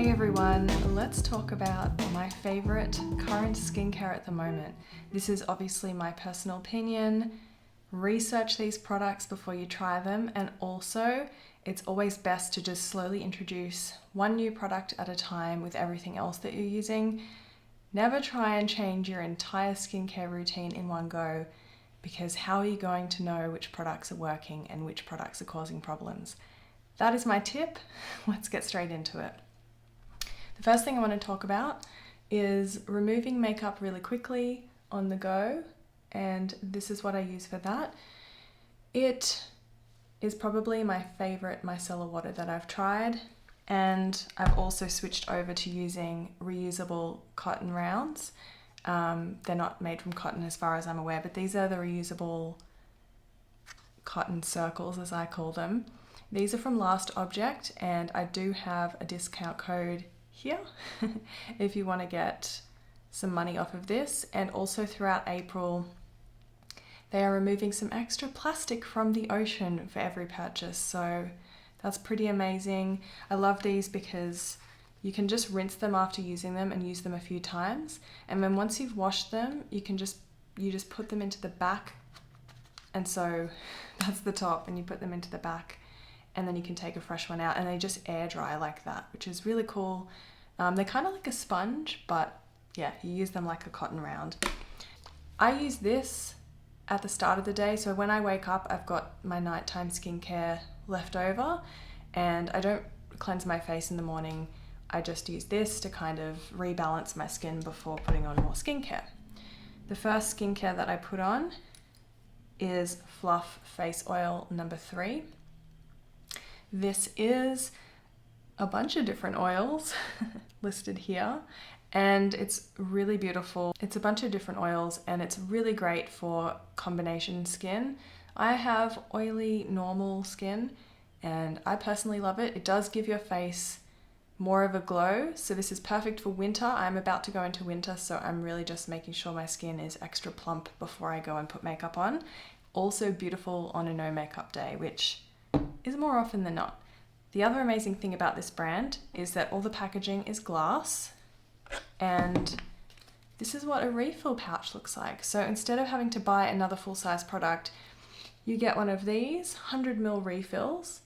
Hey everyone, let's talk about my favorite current skincare at the moment. This is obviously my personal opinion. Research these products before you try them, and also it's always best to just slowly introduce one new product at a time with everything else that you're using. Never try and change your entire skincare routine in one go, because how are you going to know which products are working and which products are causing problems? That is my tip. Let's get straight into it. The first thing I want to talk about is removing makeup really quickly on the go, and this is what I use for that. It is probably my favorite micellar water that I've tried, and I've also switched over to using reusable cotton rounds. They're not made from cotton as far as I'm aware, but these are the reusable cotton circles, as I call them. These are from Last Object, and I do have a discount code here if you want to get some money off of this. And also throughout April, they are removing some extra plastic from the ocean for every purchase, so that's pretty amazing. I love these because you can just rinse them after using them and use them a few times, and then once you've washed them, you just put them into the back, and so that's the top, and you put them into the back, and then you can take a fresh one out, and they just air dry like that, which is really cool. They're kind of like a sponge, but yeah, you use them like a cotton round. I use this at the start of the day, so when I wake up, I've got my nighttime skincare left over, and I don't cleanse my face in the morning. I just use this to kind of rebalance my skin before putting on more skincare. The first skincare that I put on is Fluff Face Oil number 3. This is a bunch of different oils listed here, and it's really beautiful. It's a bunch of different oils, and it's really great for combination skin. I have oily normal skin, and I personally love it. It does give your face more of a glow, so this is perfect for winter. I'm about to go into winter, so I'm really just making sure my skin is extra plump before I go and put makeup on. Also beautiful on a no makeup day, which is more often than not. The other amazing thing about this brand is that all the packaging is glass, and this is what a refill pouch looks like. So instead of having to buy another full-size product, you get one of these 100ml refills,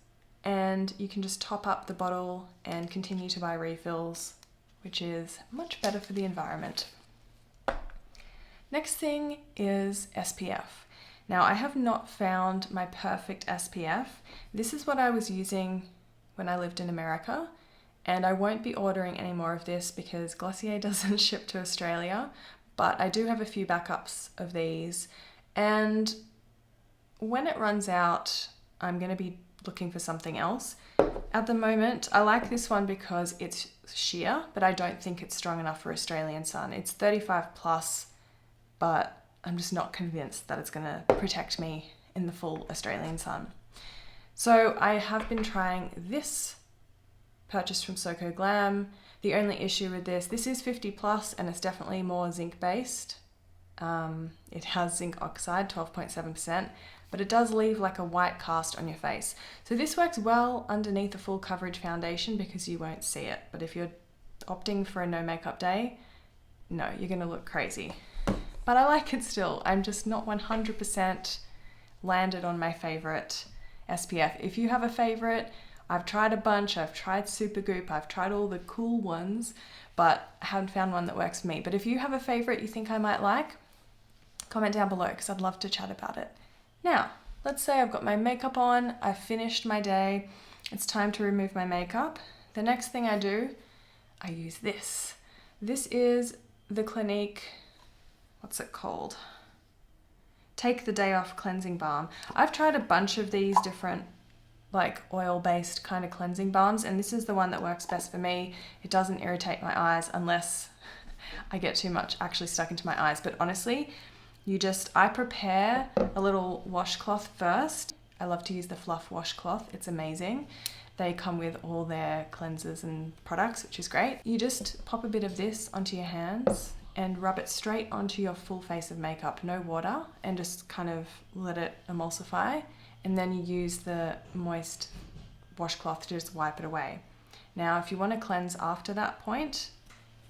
and you can just top up the bottle and continue to buy refills, which is much better for the environment. Next thing is SPF. Now, I have not found my perfect SPF. This is what I was using when I lived in America, and I won't be ordering any more of this because Glossier doesn't ship to Australia, but I do have a few backups of these, and when it runs out, I'm going to be looking for something else. At the moment, I like this one because it's sheer, but I don't think it's strong enough for Australian sun. It's 35 plus, but I'm just not convinced that it's going to protect me in the full Australian sun. So I have been trying this, purchased from Soko Glam. The only issue with this is 50 plus, and it's definitely more zinc based. It has zinc oxide, 12.7%, but it does leave like a white cast on your face. So this works well underneath a full coverage foundation because you won't see it. But if you're opting for a no makeup day, no, you're gonna look crazy. But I like it still. I'm just not 100% landed on my favorite SPF. If you have a favorite, I've tried a bunch. I've tried Supergoop. I've tried all the cool ones, but I haven't found one that works for me. But if you have a favorite you think I might like, comment down below because I'd love to chat about it. Now, let's say I've got my makeup on. I've finished my day. It's time to remove my makeup. The next thing I do, I use this. This is the Clinique, what's it called? Take the Day Off Cleansing Balm. I've tried a bunch of these different like oil-based kind of cleansing balms, and this is the one that works best for me. It doesn't irritate my eyes unless I get too much actually stuck into my eyes. But honestly, I prepare a little washcloth first. I love to use the Fluff washcloth. It's amazing. They come with all their cleansers and products, which is great. You just pop a bit of this onto your hands and rub it straight onto your full face of makeup, no water, and just kind of let it emulsify. And then you use the moist washcloth to just wipe it away. Now, if you want to cleanse after that point,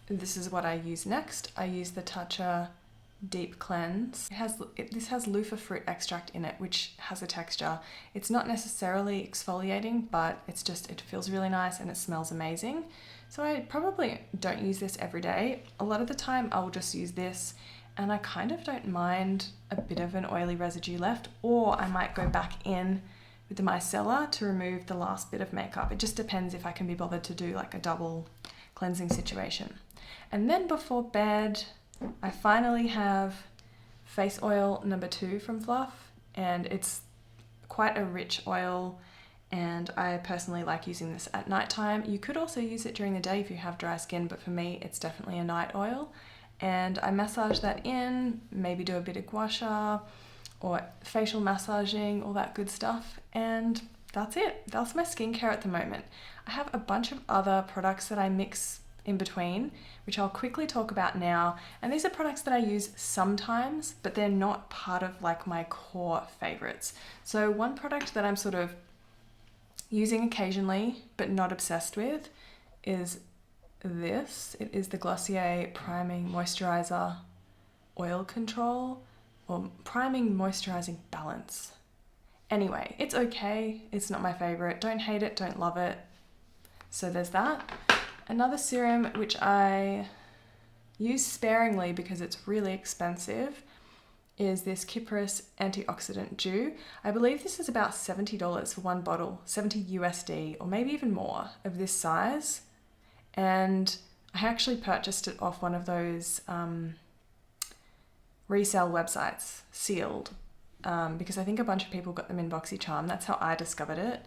this is what I use next. I use the Tatcha Deep Cleanse. This has loofah fruit extract in it, which has a texture. It's not necessarily exfoliating, but it feels really nice and it smells amazing. So I probably don't use this every day. A lot of the time I'll just use this, and I kind of don't mind a bit of an oily residue left, or I might go back in with the micellar to remove the last bit of makeup. It just depends if I can be bothered to do like a double cleansing situation. And then before bed, I finally have face oil number 2 from Fluff, and it's quite a rich oil, and I personally like using this at nighttime. You could also use it during the day if you have dry skin, but for me it's definitely a night oil. And I massage that in, maybe do a bit of gua sha or facial massaging, all that good stuff, and that's it. That's my skincare at the moment. I have a bunch of other products that I mix in between, which I'll quickly talk about now. And these are products that I use sometimes, but they're not part of like my core favorites. So one product that I'm sort of using occasionally, but not obsessed with, is this. It is the Glossier Priming Moisturizer Oil Control, or Priming Moisturizing Balance. Anyway, it's okay. It's not my favorite. Don't hate it, don't love it. So there's that. Another serum which I use sparingly because it's really expensive is this Kypris Antioxidant Dew. I believe this is about $70 for one bottle, 70 USD, or maybe even more, of this size. And I actually purchased it off one of those resale websites, sealed, because I think a bunch of people got them in BoxyCharm. That's how I discovered it.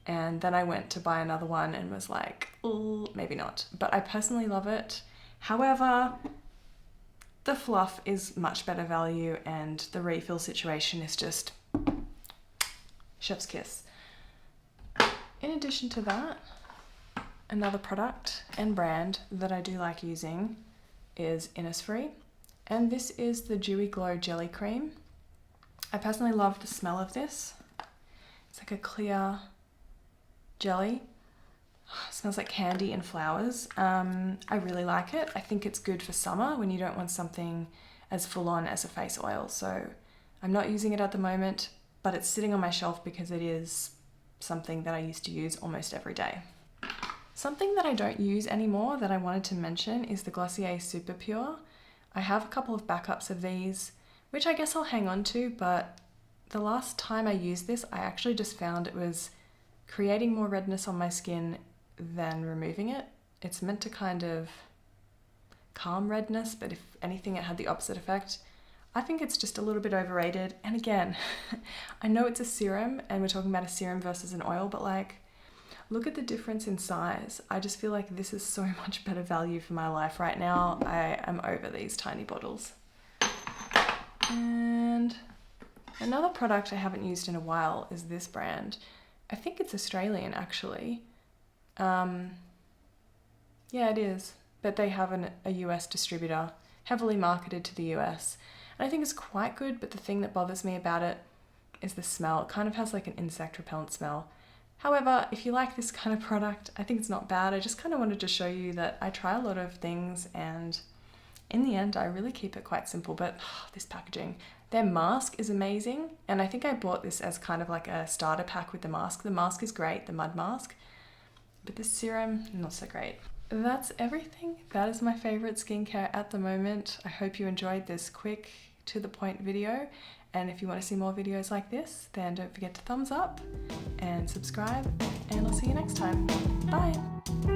And then I went to buy another one and was like, oh, maybe not. But I personally love it. However, the Fluff is much better value, and the refill situation is just chef's kiss. In addition to that, another product and brand that I do like using is Innisfree. And this is the Dewy Glow Jelly Cream. I personally love the smell of this. It's like a clear jelly. It smells like candy and flowers. I really like it. I think it's good for summer when you don't want something as full on as a face oil. So I'm not using it at the moment, but it's sitting on my shelf because it is something that I used to use almost every day. Something that I don't use anymore that I wanted to mention is the Glossier Super Pure. I have a couple of backups of these, which I guess I'll hang on to, but the last time I used this, I actually just found it was creating more redness on my skin than removing it. It's meant to kind of calm redness, but if anything, it had the opposite effect. I think it's just a little bit overrated. And again, I know it's a serum and we're talking about a serum versus an oil, but like, look at the difference in size. I just feel like this is so much better value for my life right now. I am over these tiny bottles. And another product I haven't used in a while is this brand. I think it's Australian actually. Yeah, it is. But they have a US distributor, heavily marketed to the US. And I think it's quite good, but the thing that bothers me about it is the smell. It kind of has like an insect repellent smell. However, if you like this kind of product, I think it's not bad. I just kind of wanted to show you that I try a lot of things, and in the end, I really keep it quite simple. But this packaging, their mask is amazing. And I think I bought this as kind of like a starter pack with the mask. The mask is great, the mud mask, but the serum, not so great. That's everything. That is my favorite skincare at the moment. I hope you enjoyed this quick, to the point video. And if you want to see more videos like this, then don't forget to thumbs up and subscribe, and I'll see you next time. Bye.